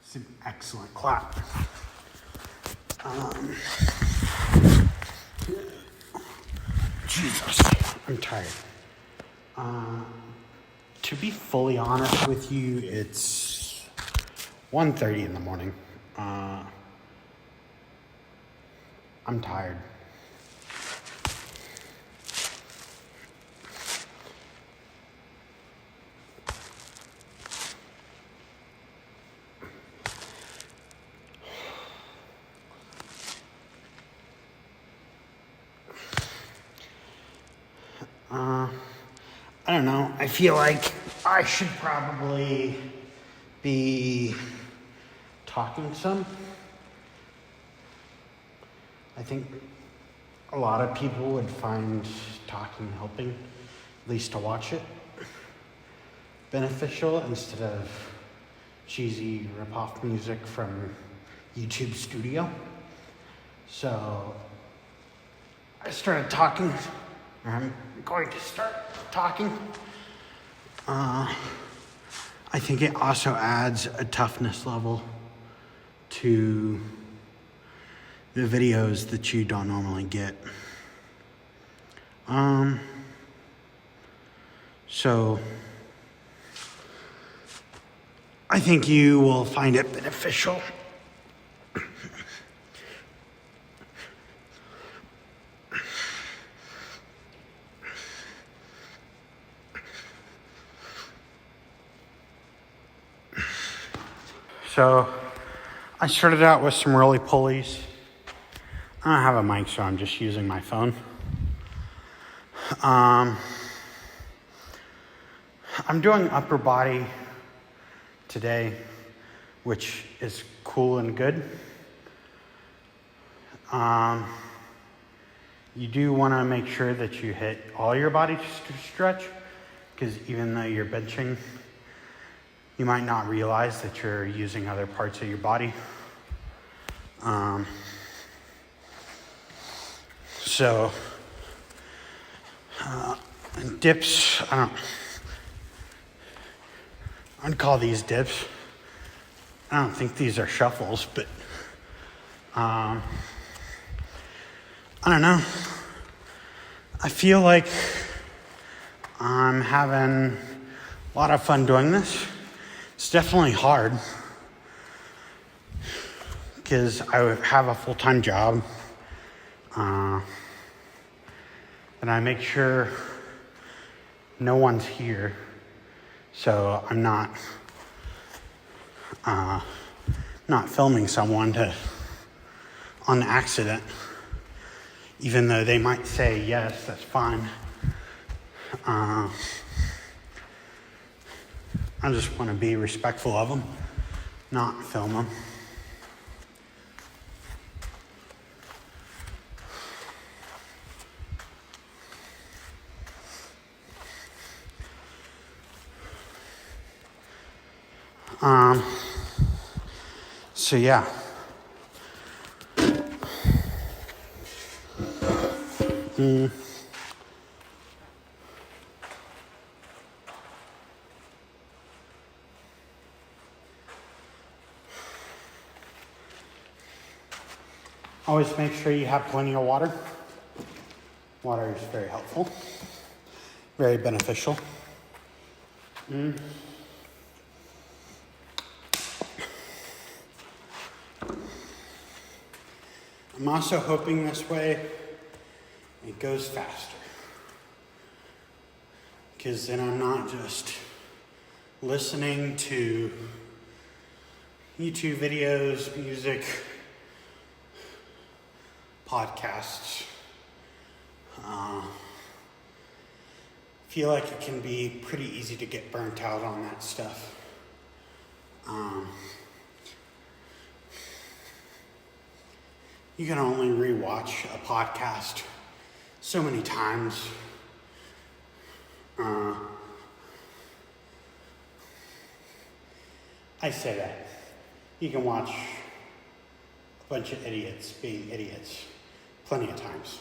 It's an excellent clap. Jesus, I'm tired. To be fully honest with you, it's 1:30 in the morning. I'm tired. I don't know. I feel like I should probably be talking some. I think a lot of people would find talking helping, at least to watch it, beneficial instead of cheesy rip-off music from YouTube Studio. So I started talking, or I'm going to start talking. I think it also adds a toughness level to the videos that you don't normally get. So I think you will find it beneficial. So I started out with some roly-polies. I don't have a mic, so I'm just using my phone. I'm doing upper body today, which is cool and good. You do want to make sure that you hit all your body to stretch, because even though you're benching, you might not realize that you're using other parts of your body. So dips, I'd call these dips. I don't think these are shuffles, but I don't know. I feel like I'm having a lot of fun doing this. It's definitely hard because I have a full-time job, and I make sure no one's here, so I'm not filming someone on accident, even though they might say yes, that's fine. I just want to be respectful of them, not film them. So yeah. Always make sure you have plenty of water. Water is very helpful, very beneficial. I'm also hoping this way it goes faster, because then I'm not just listening to YouTube videos, music, podcasts. Feel like it can be pretty easy to get burnt out on that stuff. You can only rewatch a podcast so many times. I say that. You can watch a bunch of idiots being idiots plenty of times.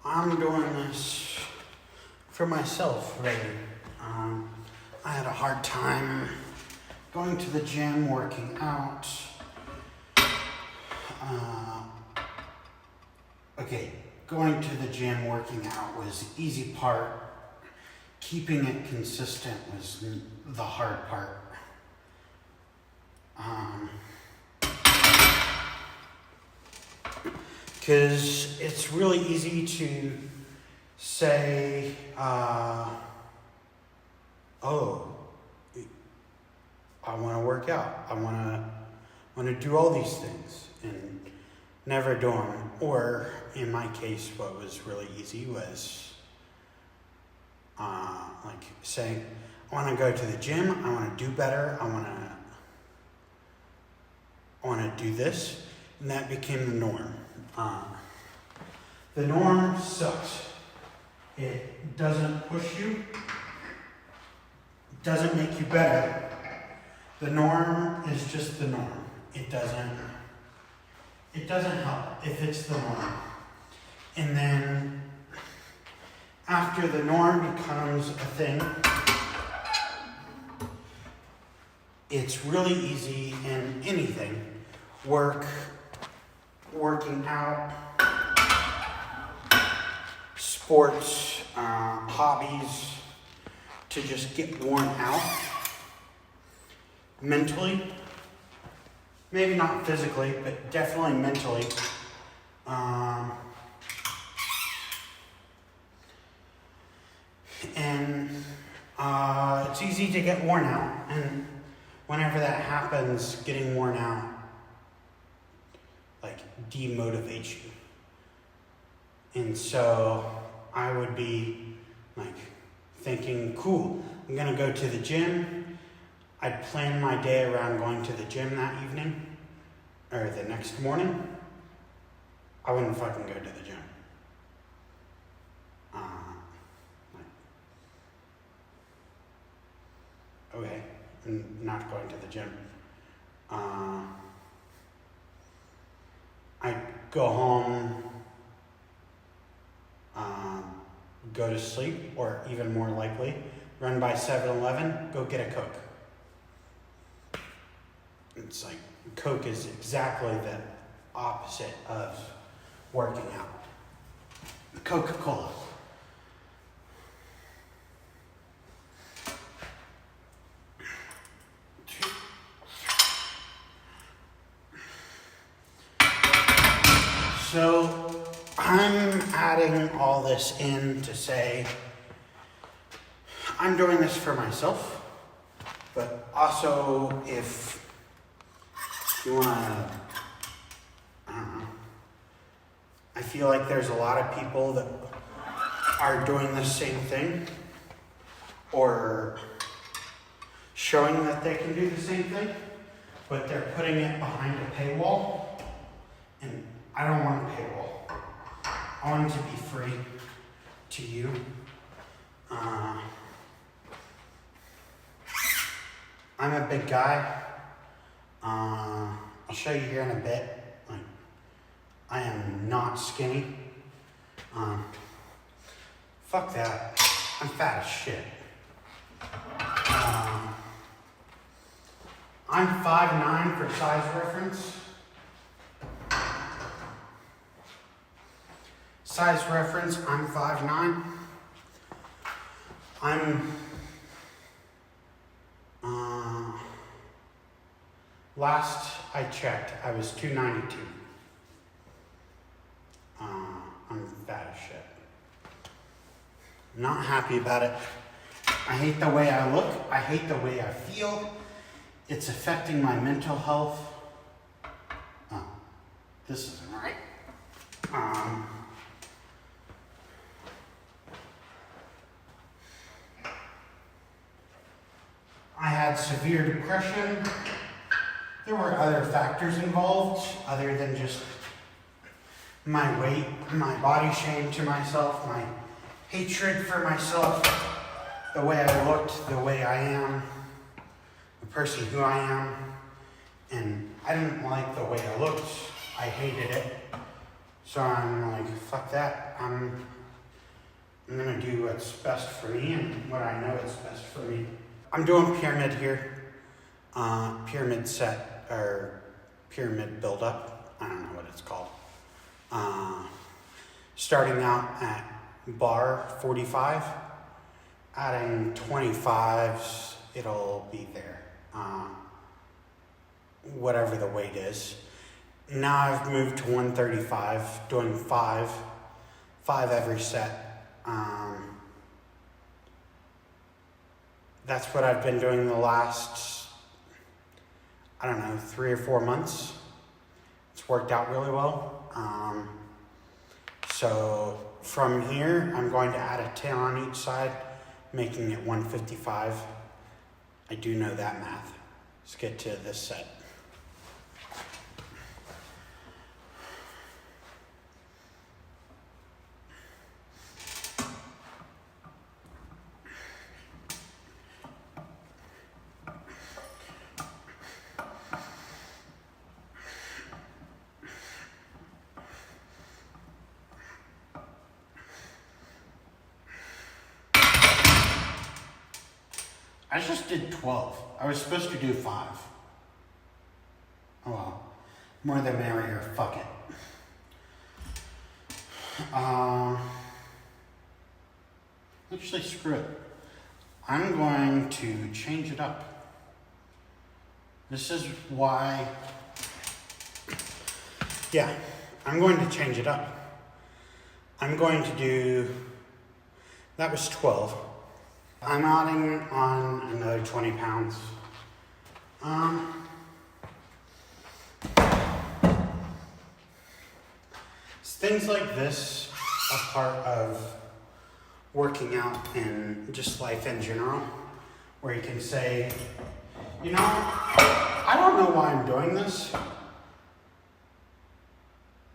I'm doing this for myself, really. I had a hard time going to the gym, working out. Going to the gym, working out was the easy part. Keeping it consistent was the hard part. Because it's really easy to say, oh, I want to work out. I want to do all these things and never do them. Or in my case, what was really easy was like saying, I want to go to the gym. I want to do better. I want to do this, and that became the norm. The norm sucks. It doesn't push you. It doesn't make you better. The norm is just the norm. It doesn't help if it's the norm. And then after the norm becomes a thing, it's really easy in anything. Working out, sports, hobbies, to just get worn out mentally. Maybe not physically, but definitely mentally. It's easy to get worn out, and whenever that happens, getting worn out demotivates you. And so I would be thinking, cool, I'm gonna go to the gym. I'd plan my day around going to the gym that evening or the next morning. I wouldn't fucking go to the gym. Okay, I'm not going to the gym. I'd go home, go to sleep, or even more likely, run by 7-Eleven, go get a Coke. It's like, Coke is exactly the opposite of working out. Coca-Cola. So I'm adding all this in to say I'm doing this for myself, but also if you want to, I don't know, I feel like there's a lot of people that are doing the same thing or showing that they can do the same thing, but they're putting it behind a paywall. And I don't want a paywall. I want it to be free to you. I'm a big guy. I'll show you here in a bit. I am not skinny. Fuck that. I'm fat as shit. I'm 5'9" for size reference. Size reference, I'm 5'9". Last I checked, I was 292. I'm fat as shit. I'm not happy about it. I hate the way I look. I hate the way I feel. It's affecting my mental health. This isn't right. I had severe depression. There were other factors involved other than just my weight, my body shame to myself, my hatred for myself, the way I looked, the way I am, the person who I am. And I didn't like the way I looked. I hated it. So I'm like, fuck that. I'm gonna do what's best for me and what I know is best for me. I'm doing pyramid here. Pyramid set, or pyramid build up. I don't know what it's called. Starting out at bar 45, adding 25s, it'll be there. Whatever the weight is. Now I've moved to 135, doing five every set. That's what I've been doing the last, 3 or 4 months. It's worked out really well. So from here, I'm going to add a 10 on each side, making it 155. I do know that math. Let's get to this set. I just did 12. I was supposed to do 5. Oh well. More the merrier. Fuck it. Actually, screw it. I'm going to change it up. This is why... Yeah, I'm going to change it up. I'm going to do... That was 12. I'm adding on another 20 pounds. It's things like this a part of working out and just life in general, where you can say, I don't know why I'm doing this.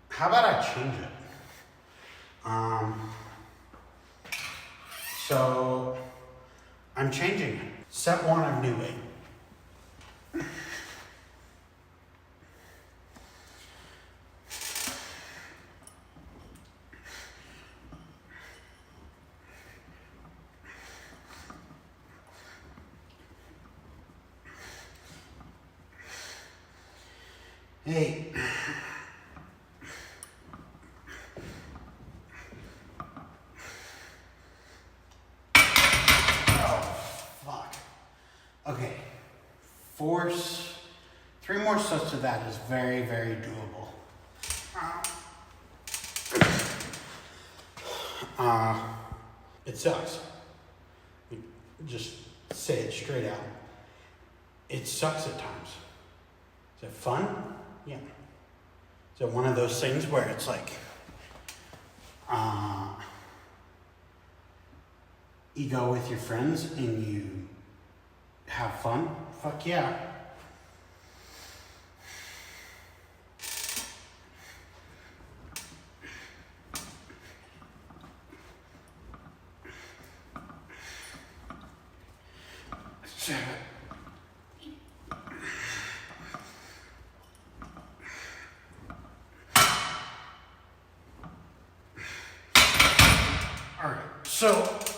How about I change it? So I'm changing it. Set 1 of new weight. Hey. Okay, 3 more sets of that is very, very doable. It sucks. Just say it straight out. It sucks at times. Is it fun? Yeah. Is it one of those things where it's like, you go with your friends and you have fun? Fuck yeah. Alright, so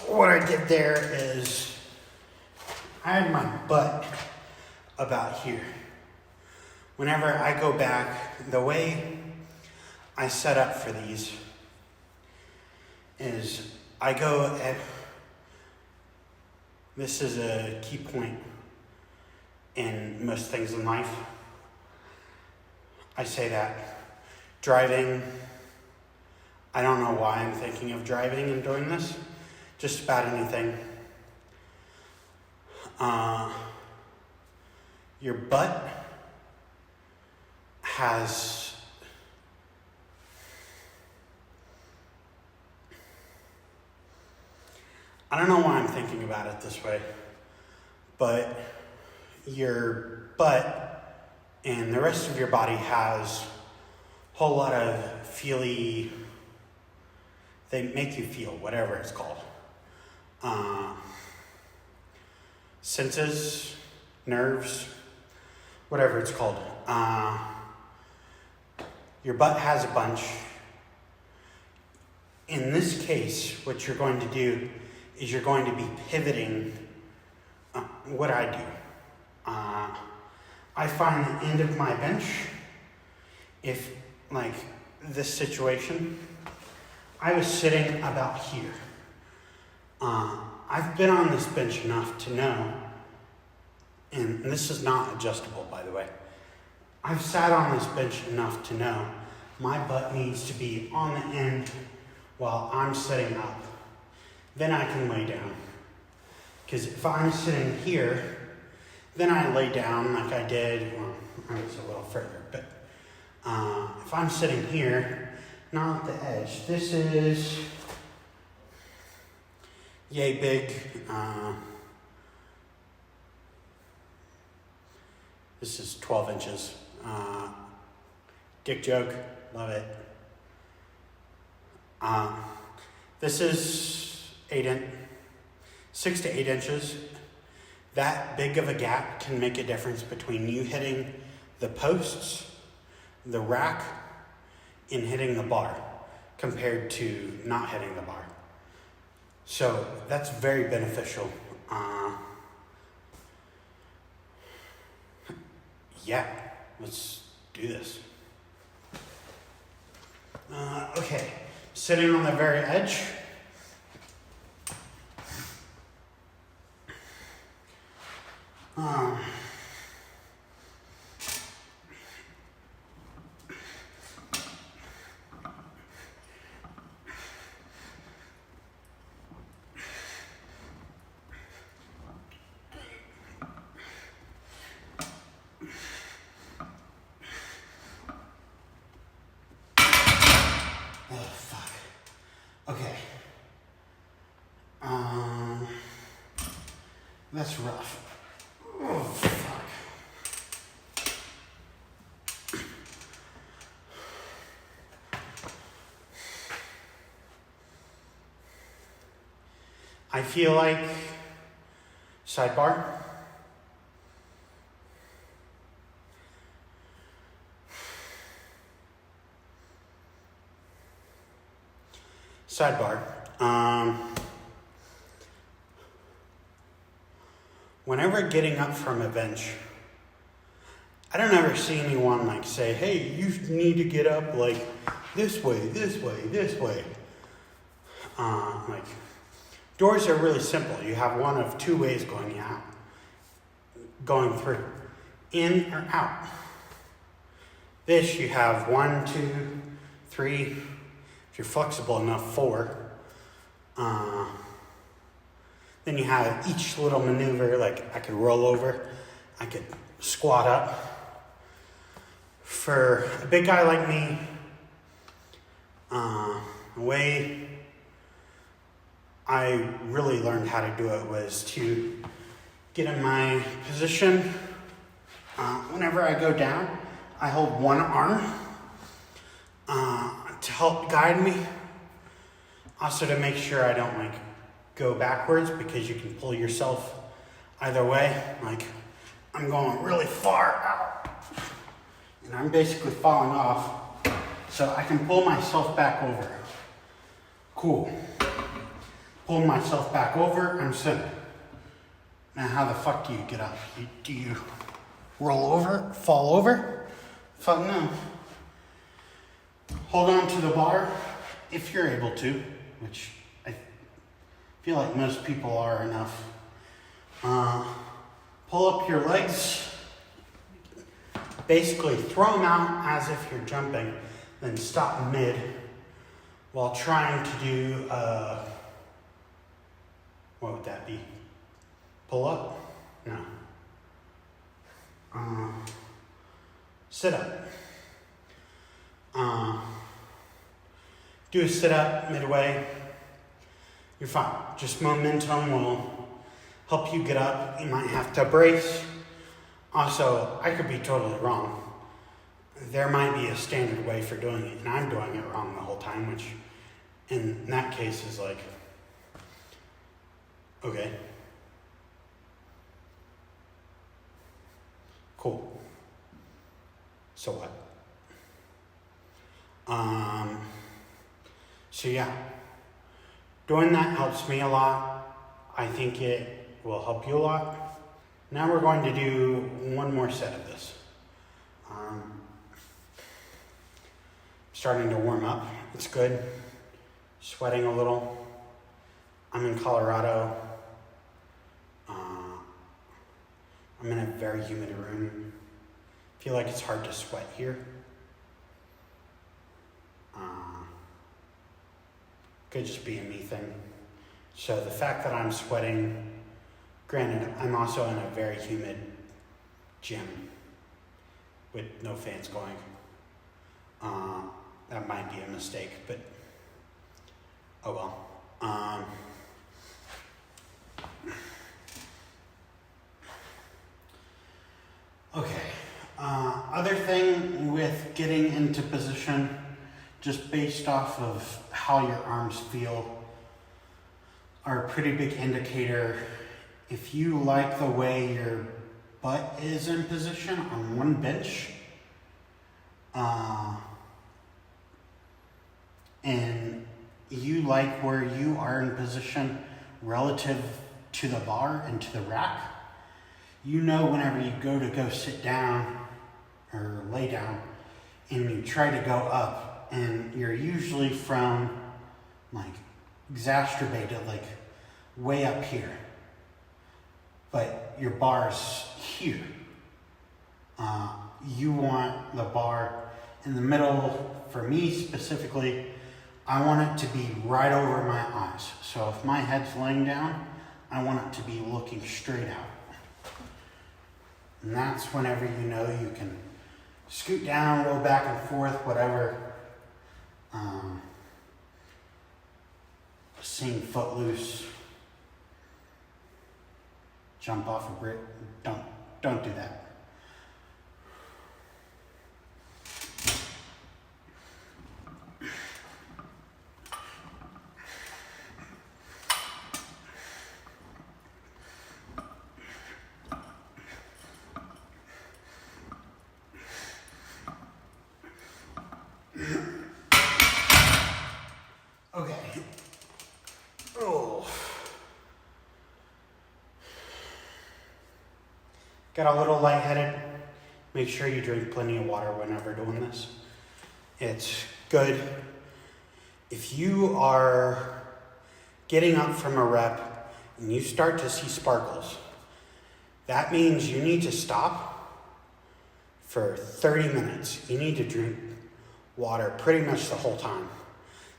what I did there is I had my butt about here. Whenever I go back, the way I set up for these is I go at, this is a key point in most things in life. I say that driving, I don't know why I'm thinking of driving and doing this, just about anything. Your butt has I don't know why I'm thinking about it this way, but your butt and the rest of your body has a whole lot of feely, they make you feel, whatever it's called. Senses, nerves, whatever it's called. Your butt has a bunch. In this case, what you're going to do is you're going to be pivoting what I do. I find the end of my bench, if like this situation, I was sitting about here. I've been on this bench enough to know, and this is not adjustable, by the way. I've sat on this bench enough to know my butt needs to be on the end while I'm sitting up. Then I can lay down. Because if I'm sitting here, then I lay down like I did, well, I was a little further, but if I'm sitting here, not at the edge, this is yay big. This is 12 inches. Dick joke, love it. This is 6 to 8 inches. That big of a gap can make a difference between you hitting the posts, the rack, and hitting the bar compared to not hitting the bar. So that's very beneficial. Yeah, let's do this. Okay, sitting on the very edge. Oh, fuck. Okay. That's rough. Oh, fuck. I feel like sidebar. Sidebar. Whenever getting up from a bench, I don't ever see anyone like say, hey, you need to get up like this way, this way, this way. Like doors are really simple. You have one of two ways going through, in or out. This you have 1, 2, 3, if you're flexible enough, 4. Then you have each little maneuver, like I could roll over, I could squat up. For a big guy like me, the way I really learned how to do it was to get in my position. Whenever I go down, I hold one arm to help guide me. Also to make sure I don't like go backwards, because you can pull yourself either way. Like I'm going really far out and I'm basically falling off, so I can pull myself back over. Cool. Pull myself back over, I'm sitting. Now how the fuck do you get up? Do you roll over, fall over? Fuck no. Hold on to the bar if you're able to, which I feel like most people are enough. Pull up your legs. Basically throw them out as if you're jumping, then stop mid while trying to do, what would that be? Pull up? No. Sit up. Do a sit up midway. You're fine. Just momentum will help you get up. You might have to brace. Also, I could be totally wrong. There might be a standard way for doing it, and I'm doing it wrong the whole time, which in that case is like, okay. Cool. So what? So yeah, doing that helps me a lot. I think it will help you a lot. Now we're going to do one more set of this. Starting to warm up. It's good. Sweating a little. I'm in Colorado. I'm in a very humid room. I feel like it's hard to sweat here. Could just be a me thing. So the fact that I'm sweating, granted, I'm also in a very humid gym with no fans going. That might be a mistake, but oh well. Okay. Other thing with getting into position, just based off of how your arms feel, are a pretty big indicator. If you like the way your butt is in position on one bench, and you like where you are in position relative to the bar and to the rack, you know whenever you go sit down or lay down and you try to go up, and you're usually from like exacerbated, like way up here, but your bar's here. You want the bar in the middle. For me specifically, I want it to be right over my eyes. So if my head's laying down, I want it to be looking straight out. And that's whenever you know you can scoot down, roll back and forth, whatever. Sing Footloose, jump off a brick. Don't do that. Okay. Oh. Got a little lightheaded. Make sure you drink plenty of water whenever doing this. It's good. If you are getting up from a rep and you start to see sparkles, that means you need to stop for 30 minutes. You need to drink water pretty much the whole time.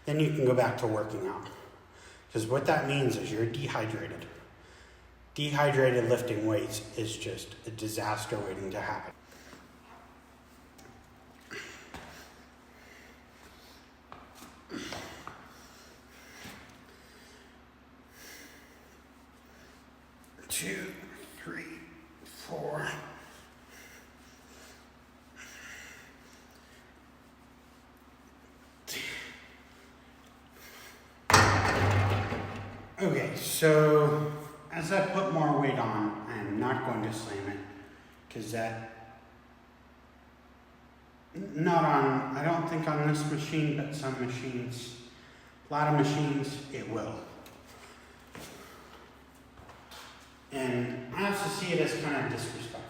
Then you can go back to working out. Because what that means is you're dehydrated. Dehydrated lifting weights is just a disaster waiting to happen. Two, three, four. Okay, so as I put more weight on, I am not going to slam it, because I don't think on this machine, but some machines, a lot of machines, it will. And I also see it as kind of disrespectful.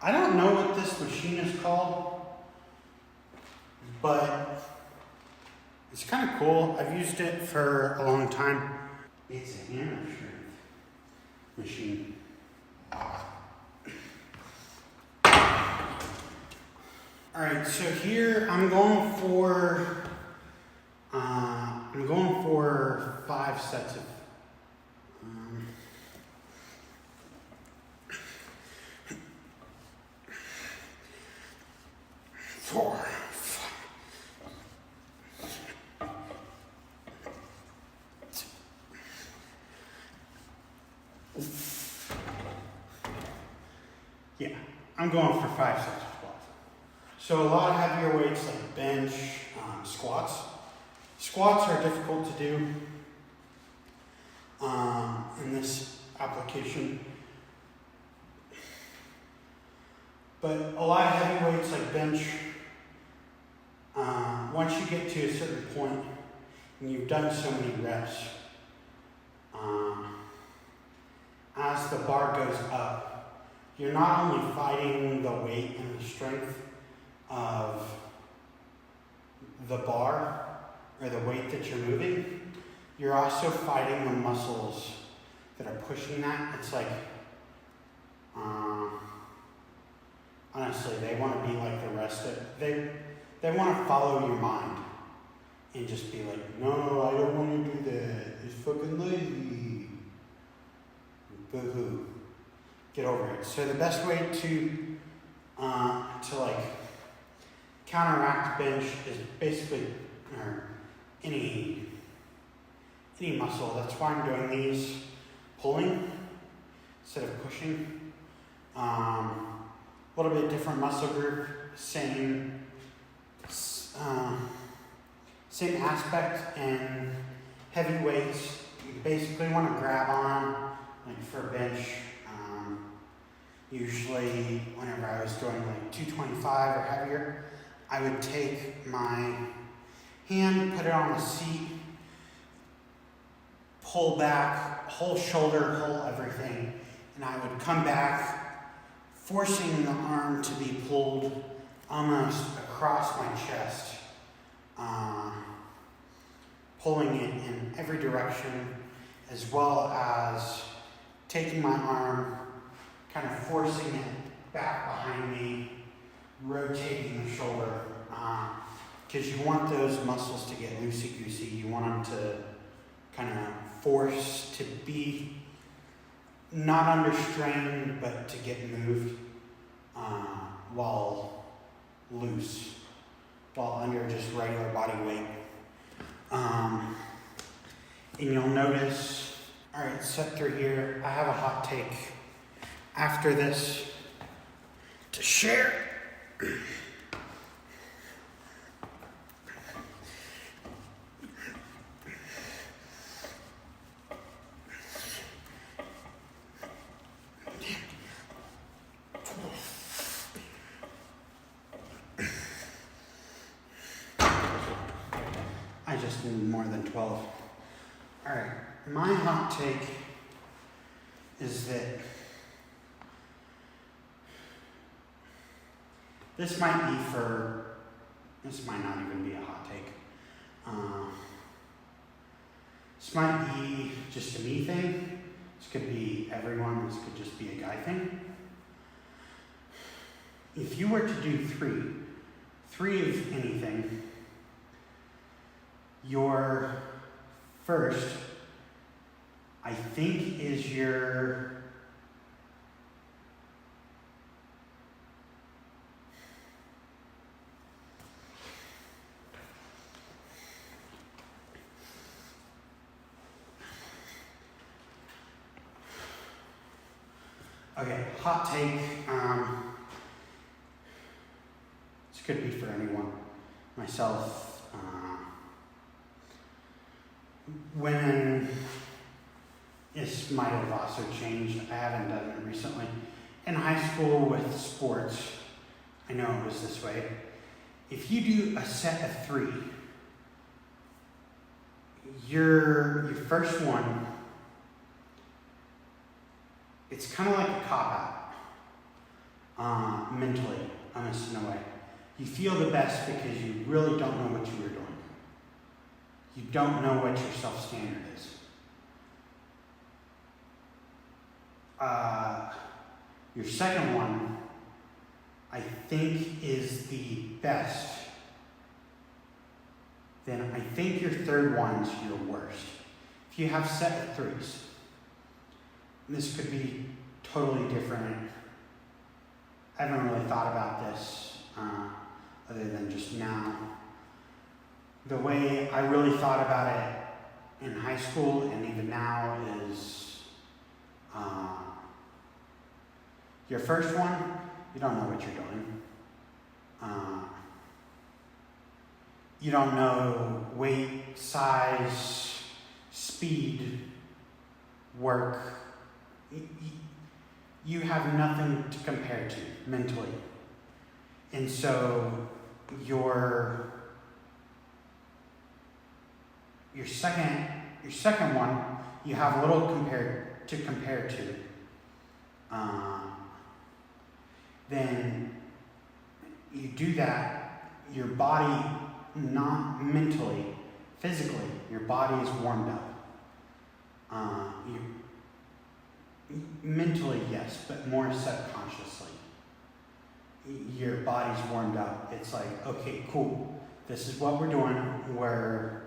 I don't know what this machine is called, but it's kind of cool. I've used it for a long time. It's a hammer strength machine. All right, so here I'm going for 5 sets of 4, Yeah, I'm going for 5 sets of 12. So a lot of heavier weights like bench, squats. Squats are difficult to do in this application. But a lot of heavy weights like bench, once you get to a certain point and you've done so many reps, as the bar goes up, you're not only fighting the weight and the strength of the bar or the weight that you're moving, you're also fighting the muscles that are pushing that. It's like, honestly, they want to be like the rest of they want to follow your mind and just be like, no, I don't want to do that. It's fucking lazy. Boo-hoo. Get over it. So the best way to like counteract bench is basically any muscle. That's why I'm doing these pulling instead of pushing. A little bit different muscle group, same aspect, and heavy weights. You basically want to grab on, like for bench. Usually, whenever I was doing like 225 or heavier, I would take my hand, put it on the seat, pull back, whole shoulder, whole everything, and I would come back, forcing the arm to be pulled almost across my chest, pulling it in every direction, as well as taking my arm, kind of forcing it back behind me, rotating the shoulder, because you want those muscles to get loosey-goosey. You want them to kind of force to be not under strain, but to get moved while loose, while under just regular body weight. And you'll notice, all right, set through here. I have a hot take after this to share. I just need more than 12. All right, my hot take is that this might not even be a hot take. This might be just a me thing. This could be everyone. This could just be a guy thing. If you were to do three of anything, your first, I think, is your okay, hot take. This could be for anyone. Myself. Women, this might have also changed. I haven't done it recently. In high school with sports, I know it was this way. If you do a set of 3, your first one, it's kind of like a cop-out, mentally, almost in a way. You feel the best because you really don't know what you were doing. You don't know what your self-standard is. Your second one, I think, is the best. Then I think your third one's your worst. If you have a set of 3s, this could be totally different. I haven't really thought about this other than just now. The way I really thought about it in high school and even now is Your first one, you don't know what you're doing. You don't know weight, size, speed, work. You have nothing to compare to mentally. And so your second one, you have a little to compare to. Then you do that, your body, not mentally, physically, your body is warmed up. Mentally, yes, but more subconsciously. Your body's warmed up. It's like, okay, cool. This is what we're doing. We're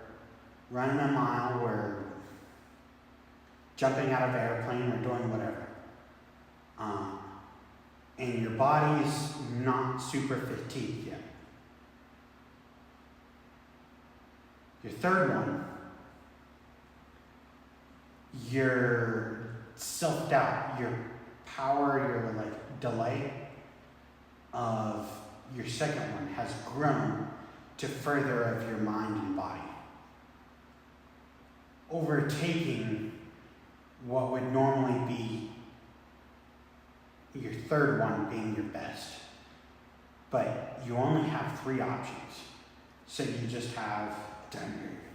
running a mile. We're jumping out of an airplane. We're doing whatever. And your body's not super fatigued yet. Your third one, your self-doubt, your power, your delay of your second one has grown to further of your mind and body, overtaking what would normally be your third one being your best. But you only have 3 options. So you just have a time period.